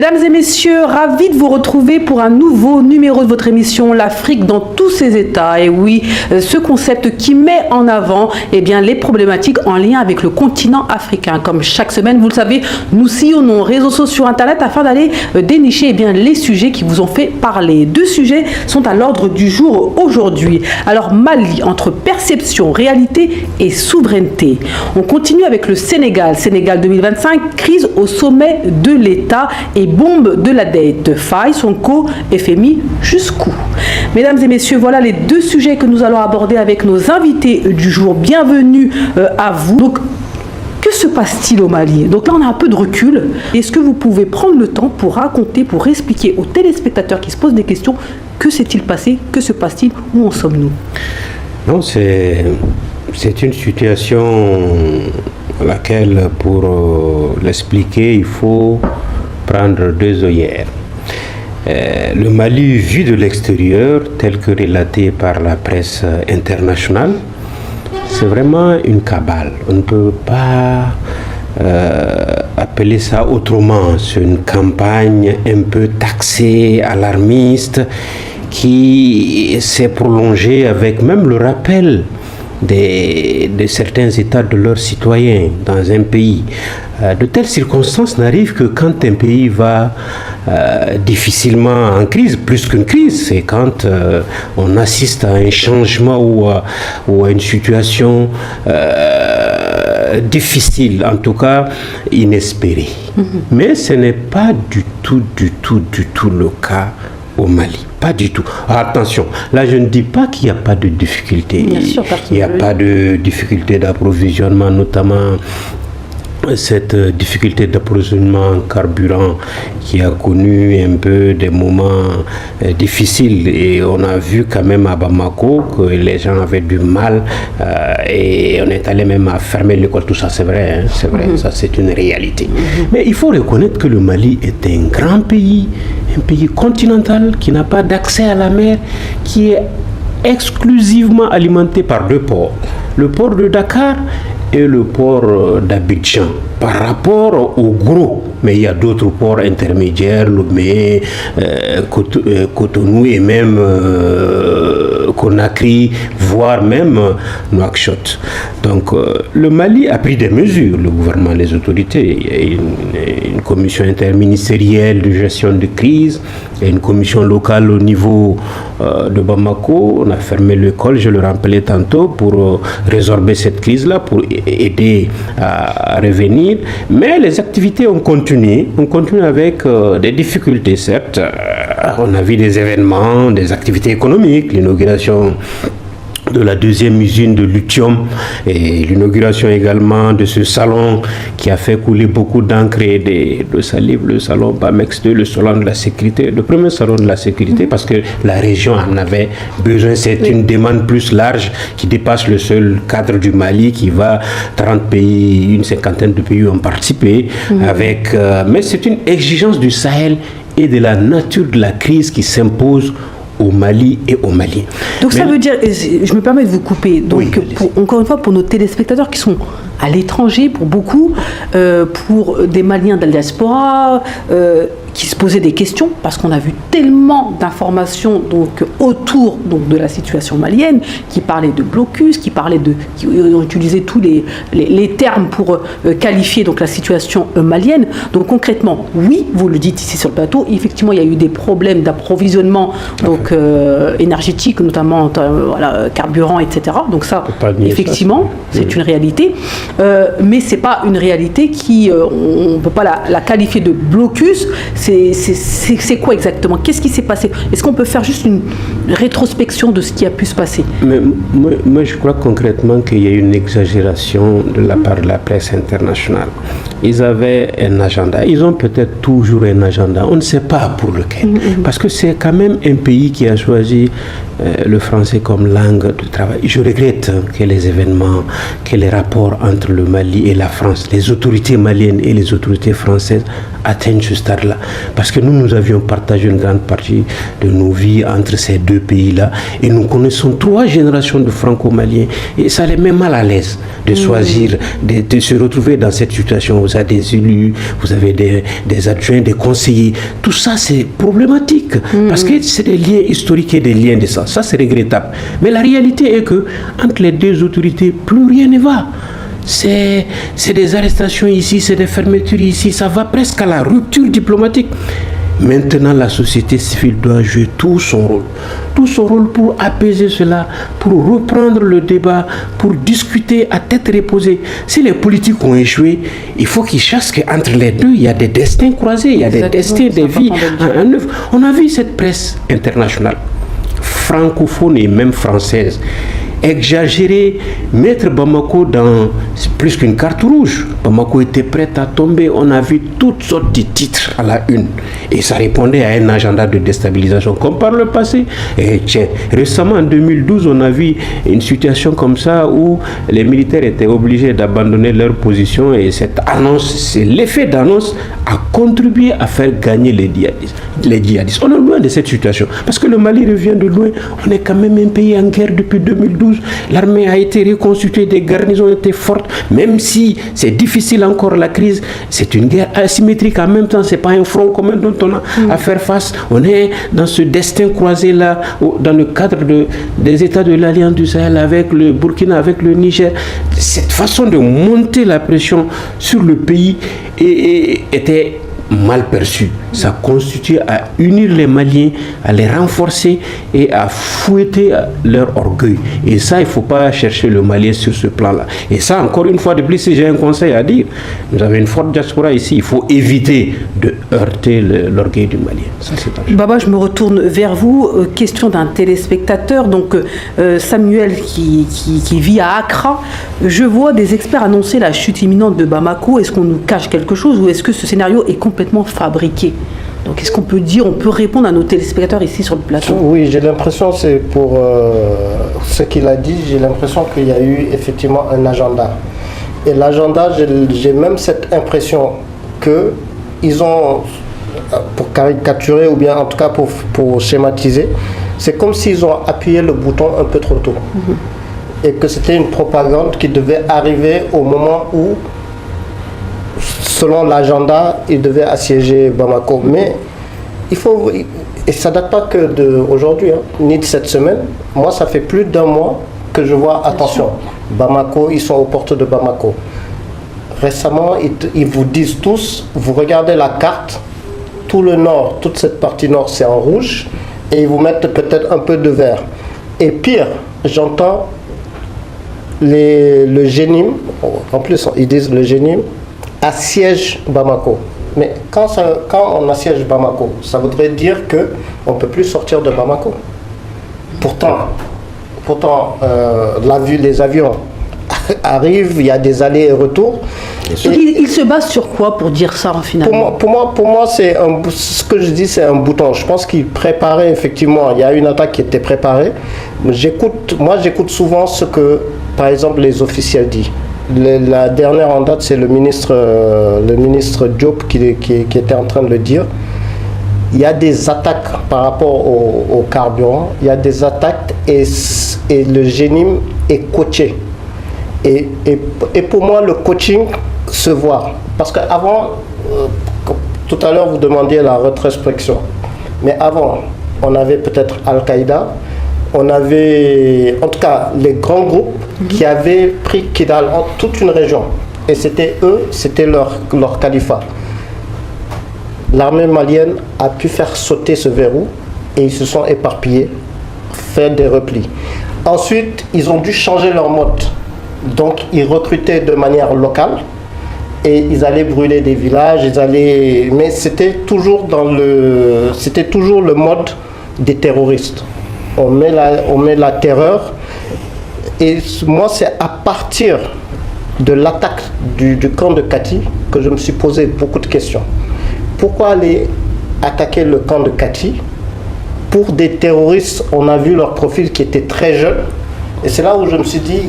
Mesdames et messieurs, ravi de vous retrouver pour un nouveau numéro de votre émission L'Afrique dans tous ses états. Et oui, ce concept qui met en avant les problématiques en lien avec le continent africain. Comme chaque semaine, vous le savez, nous sillonnons réseaux sociaux sur Internet afin d'aller dénicher les sujets qui vous ont fait parler. Deux sujets sont à l'ordre du jour aujourd'hui. Alors Mali, entre perception, réalité et souveraineté. On continue avec le Sénégal. Sénégal 2025, crise au sommet de l'État et bombe de la dette. Faye, Sonko, FMI, jusqu'où? Mesdames et messieurs, voilà les deux sujets que nous allons aborder avec nos invités du jour. Bienvenue à vous. Donc, que se passe-t-il au Mali? Donc là, on a un peu de recul. Est-ce que vous pouvez prendre le temps pour raconter, pour expliquer aux téléspectateurs qui se posent des questions, que s'est-il passé? Que se passe-t-il? Où en sommes-nous? Non, c'est une situation à laquelle, pour l'expliquer, il faut prendre deux œillères. Le Mali, vu de l'extérieur, tel que relaté par la presse internationale, c'est vraiment une cabale. On ne peut pas appeler ça autrement. C'est une campagne un peu taxée, alarmiste, qui s'est prolongée avec même le rappel de certains états de leurs citoyens dans un pays. De telles circonstances n'arrivent que quand un pays va difficilement en crise, plus qu'une crise, c'est quand on assiste à un changement ou à une situation difficile, en tout cas inespérée. Mais ce n'est pas du tout le cas au Mali. Pas du tout. Attention, là je ne dis pas qu'il n'y a pas de difficulté. Il n'y a pas de difficulté d'approvisionnement, notamment cette difficulté d'approvisionnement en carburant qui a connu un peu des moments difficiles, et on a vu quand même à Bamako que les gens avaient du mal et on est allé même à fermer l'école. Tout ça c'est vrai, c'est vrai, ça c'est une réalité. Mais il faut reconnaître que le Mali est un grand pays, un pays continental qui n'a pas d'accès à la mer, qui est exclusivement alimenté par deux ports, le port de Dakar et le port d'Abidjan, par rapport au gros. Mais il y a d'autres ports intermédiaires, Lomé, Cotonou et même Conakry, voire même Nouakchott. Donc le Mali a pris des mesures, le gouvernement, les autorités. Il y a une commission interministérielle de gestion de crise, il y a une commission locale au niveau de Bamako. On a fermé l'école, je le rappelais tantôt, pour résorber cette crise-là, pour aider à revenir. Mais les activités ont continué avec des difficultés, certes. On a vu des événements, des activités économiques, l'inauguration de la deuxième usine de lithium et l'inauguration également de ce salon qui a fait couler beaucoup d'encre et de salive, le salon BAMEX 2, le salon de la sécurité, le premier salon de la sécurité, parce que la région en avait besoin. C'est une demande plus large qui dépasse le seul cadre du Mali, qui va 30 pays, une cinquantaine de pays ont participé avec, mais c'est une exigence du Sahel et de la nature de la crise qui s'impose au Mali et au Mali. Donc ça veut dire, je me permets de vous couper, donc oui, encore une fois, pour nos téléspectateurs qui sont à l'étranger, pour beaucoup, pour des Maliens de la diaspora, qui se posaient des questions, parce qu'on a vu tellement d'informations autour de la situation malienne, qui parlaient de blocus, qui ont utilisé tous les termes pour qualifier la situation malienne. Donc concrètement, oui, vous le dites ici sur le plateau, effectivement il y a eu des problèmes d'approvisionnement énergétique, notamment carburant, etc. Donc ça, effectivement, c'est une réalité. Mais c'est pas une réalité on ne peut pas la qualifier de blocus. C'est quoi exactement? Qu'est-ce qui s'est passé? Est-ce qu'on peut faire juste une rétrospection de ce qui a pu se passer? Mais moi, je crois concrètement qu'il y a une exagération de la part de la presse internationale. Ils avaient un agenda. Ils ont peut-être toujours un agenda. On ne sait pas pour lequel. Parce que c'est quand même un pays qui a choisi le français comme langue de travail. Je regrette que les événements, que les rapports entre le Mali et la France, les autorités maliennes et les autorités françaises atteindre ce stade-là. Parce que nous avions partagé une grande partie de nos vies entre ces deux pays-là et nous connaissons 3 générations de franco-maliens et ça les met mal à l'aise de choisir, de se retrouver dans cette situation. Vous avez des élus, vous avez des adjoints, des conseillers. Tout ça, c'est problématique parce que c'est des liens historiques et des liens de sang. Ça, c'est regrettable. Mais la réalité est que entre les deux autorités, plus rien ne va. C'est des arrestations ici, c'est des fermetures ici, ça va presque à la rupture diplomatique. Maintenant, la société civile doit jouer tout son rôle pour apaiser cela, pour reprendre le débat, pour discuter à tête reposée. Si les politiques ont échoué, il faut qu'ils sachent qu'entre les deux, il y a des destins croisés, il y a des destins, des vies en œuvre. On a vu cette presse internationale, francophone et même française, exagérer, mettre Bamako dans plus qu'une carte rouge. Bamako était prête à tomber. On a vu toutes sortes de titres à la une. Et ça répondait à un agenda de déstabilisation comme par le passé. Et tiens, récemment en 2012, on a vu une situation comme ça où les militaires étaient obligés d'abandonner leur position et cette annonce, c'est l'effet d'annonce a contribué à faire gagner les djihadistes. On est loin de cette situation parce que le Mali revient de loin. On est quand même un pays en guerre depuis 2012. L'armée a été reconstituée, des garnisons étaient fortes, même si c'est difficile encore la crise, c'est une guerre asymétrique en même temps, c'est pas un front commun dont on a à faire face. On est dans ce destin croisé là, dans le cadre des États de l'Alliance du Sahel avec le Burkina, avec le Niger. Cette façon de monter la pression sur le pays était mal perçu. Ça constitue à unir les Maliens, à les renforcer et à fouetter leur orgueil. Et ça, il ne faut pas chercher le Malien sur ce plan-là. Et ça, encore une fois de plus, si j'ai un conseil à dire, vous avez une forte diaspora ici, il faut éviter de heurter l'orgueil du Malien. Ça, c'est Baba, je me retourne vers vous. Question d'un téléspectateur, donc Samuel qui vit à Accra. Je vois des experts annoncer la chute imminente de Bamako. Est-ce qu'on nous cache quelque chose ou est-ce que ce scénario est complètement fabriqué? Donc est-ce qu'on peut dire, on peut répondre à nos téléspectateurs ici sur le plateau? Oui, j'ai l'impression, c'est pour ce qu'il a dit, j'ai l'impression qu'il y a eu effectivement un agenda. Et l'agenda, j'ai même cette impression qu'ils ont, pour caricaturer ou bien en tout cas pour schématiser, c'est comme s'ils ont appuyé le bouton un peu trop tôt. Et que c'était une propagande qui devait arriver au moment où, selon l'agenda, il devait assiéger Bamako. Mais il faut, et ça ne date pas que d'aujourd'hui, ni de cette semaine. Moi, ça fait plus d'1 mois que je vois, attention, Bamako, ils sont aux portes de Bamako. Récemment, ils vous disent tous, vous regardez la carte, tout le nord, toute cette partie nord, c'est en rouge, et ils vous mettent peut-être un peu de vert. Et pire, j'entends le GENIM, en plus ils disent le GENIM, assiège Bamako. Mais quand on assiège Bamako, ça voudrait dire qu'on ne peut plus sortir de Bamako. Pourtant les avions arrivent, il y a des allers et retours. Il se base sur quoi pour dire ça finalement? Pour moi c'est ce que je dis, c'est un bouton. Je pense qu'il préparait effectivement, il y a une attaque qui était préparée. J'écoute souvent ce que, par exemple, les officiels disent. La dernière en date, c'est le ministre Diop qui était en train de le dire. Il y a des attaques par rapport au carburant, il y a des attaques et le GENIM est coaché. Et pour moi, le coaching se voit. Parce qu'avant, tout à l'heure, vous demandiez la rétrospection. Mais avant, on avait peut-être Al-Qaïda, on avait en tout cas les grands groupes qui avaient pris Kidal en toute une région. Et c'était eux, c'était leur califat. L'armée malienne a pu faire sauter ce verrou et ils se sont éparpillés, faire des replis. Ensuite, ils ont dû changer leur mode. Donc, ils recrutaient de manière locale et ils allaient brûler des villages, mais c'était toujours le mode des terroristes. On met la terreur. Et moi, c'est à partir de l'attaque du camp de Kati que je me suis posé beaucoup de questions. Pourquoi aller attaquer le camp de Kati? Pour des terroristes, on a vu leur profil qui était très jeune. Et c'est là où je me suis dit,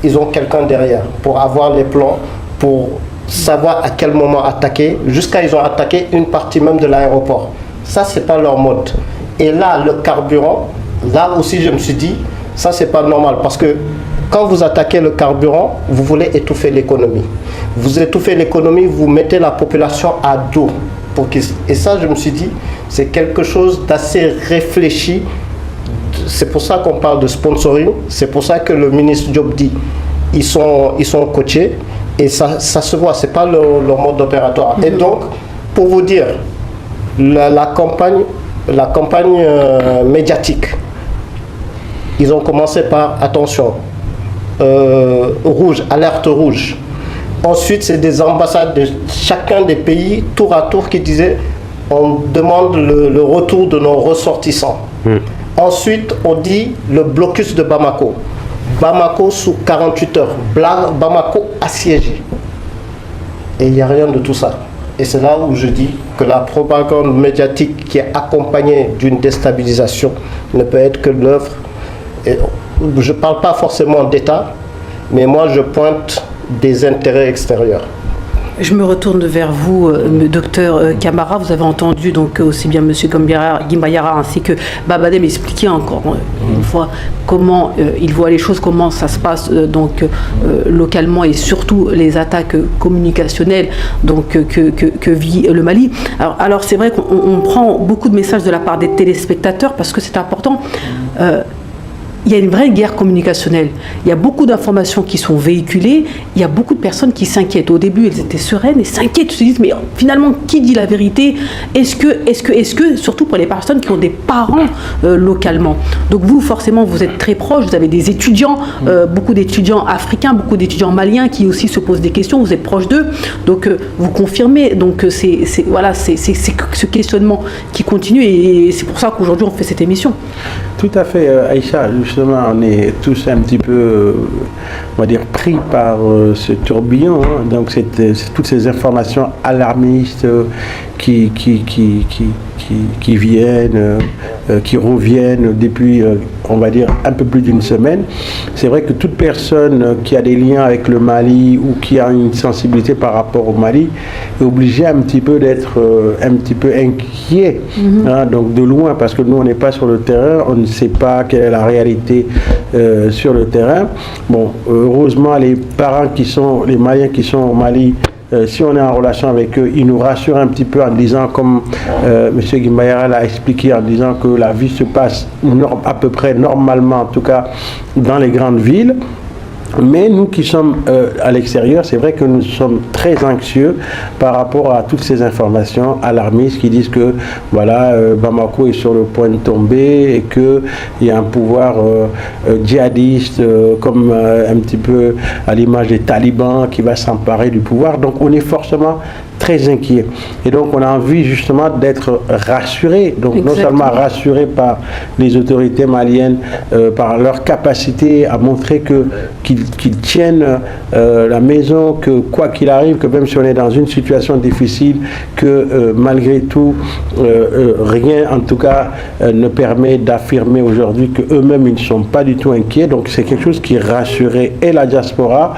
ils ont quelqu'un derrière pour avoir les plans, pour savoir à quel moment attaquer, jusqu'à ils ont attaqué une partie même de l'aéroport. Ça, c'est pas leur mode. Et là, le carburant, là aussi, je me suis dit, ça, c'est pas normal. Parce que quand vous attaquez le carburant, vous voulez étouffer l'économie. Vous étouffez l'économie, vous mettez la population à dos. Et ça, je me suis dit, c'est quelque chose d'assez réfléchi. C'est pour ça qu'on parle de sponsoring. C'est pour ça que le ministre Diop dit, ils sont coachés. Et ça se voit, ce n'est pas leur mode opératoire. Et donc, pour vous dire, la campagne médiatique, ils ont commencé par, attention, rouge, alerte rouge. Ensuite, c'est des ambassades de chacun des pays, tour à tour, qui disaient, on demande le retour de nos ressortissants. Ensuite, on dit le blocus de Bamako. Bamako sous 48 heures. Bamako assiégé. Et il n'y a rien de tout ça. Et c'est là où je dis que la propagande médiatique qui est accompagnée d'une déstabilisation ne peut être que l'œuvre. Je ne parle pas forcément d'État, mais moi je pointe des intérêts extérieurs. Je me retourne vers vous, docteur Camara. Vous avez entendu donc aussi bien M. Guimbayara ainsi que Babadem expliquer encore une fois comment il voit les choses, comment ça se passe localement et surtout les attaques communicationnelles que vit le Mali. Alors c'est vrai qu'on prend beaucoup de messages de la part des téléspectateurs parce que c'est important. Il y a une vraie guerre communicationnelle. Il y a beaucoup d'informations qui sont véhiculées. Il y a beaucoup de personnes qui s'inquiètent. Au début, elles étaient sereines et s'inquiètent. Elles se disent, mais finalement, qui dit la vérité? Est-ce que, surtout pour les personnes qui ont des parents localement. Donc vous, forcément, vous êtes très proches. Vous avez des étudiants, beaucoup d'étudiants africains, beaucoup d'étudiants maliens qui aussi se posent des questions. Vous êtes proches d'eux. Donc vous confirmez. Donc c'est ce questionnement qui continue et c'est pour ça qu'aujourd'hui, on fait cette émission. Tout à fait, Aïcha. Justement, on est tous un petit peu, on va dire, pris par ce tourbillon. Donc, c'est toutes ces informations alarmistes qui viennent, qui reviennent depuis, on va dire, un peu plus d'une semaine. C'est vrai que toute personne qui a des liens avec le Mali ou qui a une sensibilité par rapport au Mali est obligée un petit peu d'être un petit peu inquiet, donc de loin, parce que nous, on n'est pas sur le terrain, on ne sait pas quelle est la réalité sur le terrain. Bon, heureusement, les parents les Maliens qui sont au Mali, si on est en relation avec eux, ils nous rassurent un petit peu en disant, comme M. Guimbayara l'a expliqué, en disant que la vie se passe à peu près normalement, en tout cas dans les grandes villes. Mais nous qui sommes à l'extérieur, c'est vrai que nous sommes très anxieux par rapport à toutes ces informations alarmistes qui disent que voilà, Bamako est sur le point de tomber et qu'il y a un pouvoir djihadiste comme un petit peu à l'image des talibans qui va s'emparer du pouvoir. Donc on est forcément très inquiet. Et donc on a envie justement d'être rassuré, donc non seulement rassuré par les autorités maliennes, par leur capacité à montrer qu'ils tiennent la maison, que quoi qu'il arrive, que même si on est dans une situation difficile, que malgré tout, rien en tout cas ne permet d'affirmer aujourd'hui qu'eux-mêmes ils ne sont pas du tout inquiets. Donc c'est quelque chose qui rassurait et la diaspora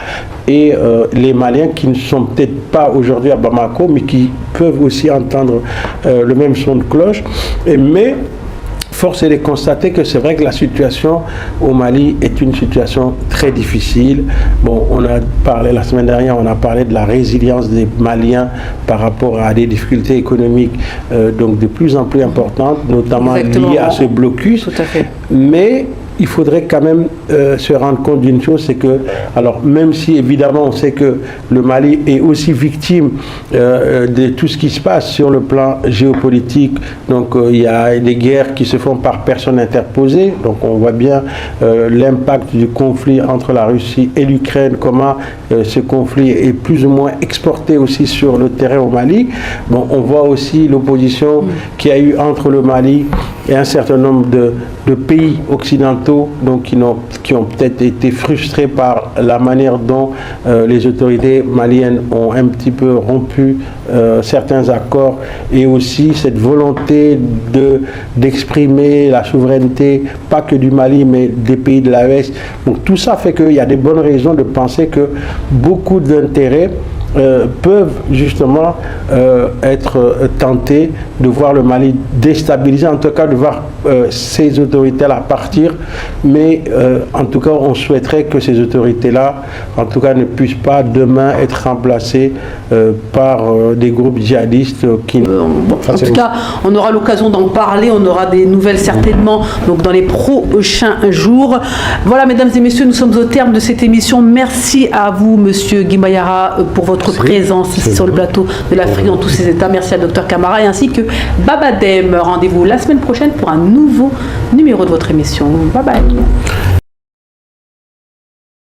et les Maliens qui ne sont peut-être pas aujourd'hui à Bamako, mais qui peuvent aussi entendre le même son de cloche. Mais force est de constater que c'est vrai que la situation au Mali est une situation très difficile. Bon, on a parlé la semaine dernière, on a parlé de la résilience des Maliens par rapport à des difficultés économiques donc de plus en plus importantes, notamment liées à ce blocus. Tout à fait. Mais il faudrait quand même se rendre compte d'une chose, c'est que, alors même si évidemment on sait que le Mali est aussi victime de tout ce qui se passe sur le plan géopolitique, donc il y a des guerres qui se font par personnes interposées, donc on voit bien l'impact du conflit entre la Russie et l'Ukraine, comment ce conflit est plus ou moins exporté aussi sur le terrain au Mali. Bon, on voit aussi l'opposition qu'il y a eu entre le Mali et un certain nombre de pays occidentaux donc qui ont peut-être été frustrés par la manière dont les autorités maliennes ont un petit peu rompu certains accords et aussi cette volonté d'exprimer la souveraineté, pas que du Mali mais des pays de l'Ouest. Donc tout ça fait qu'il y a des bonnes raisons de penser que beaucoup d'intérêts peuvent justement être tentés de voir le Mali déstabilisé, en tout cas de voir ces autorités-là partir, mais en tout cas on souhaiterait que ces autorités-là, en tout cas, ne puissent pas demain être remplacées par des groupes djihadistes qui... En tout cas, on aura l'occasion d'en parler, on aura des nouvelles certainement donc dans les prochains jours. Voilà, mesdames et messieurs, nous sommes au terme de cette émission. Merci à vous, monsieur Guimbayara, pour votre présence ici sur le plateau de l'Afrique dans tous ses états. Merci à Dr Camara ainsi que Baba Deme. Rendez-vous la semaine prochaine pour un nouveau numéro de votre émission. Bye bye.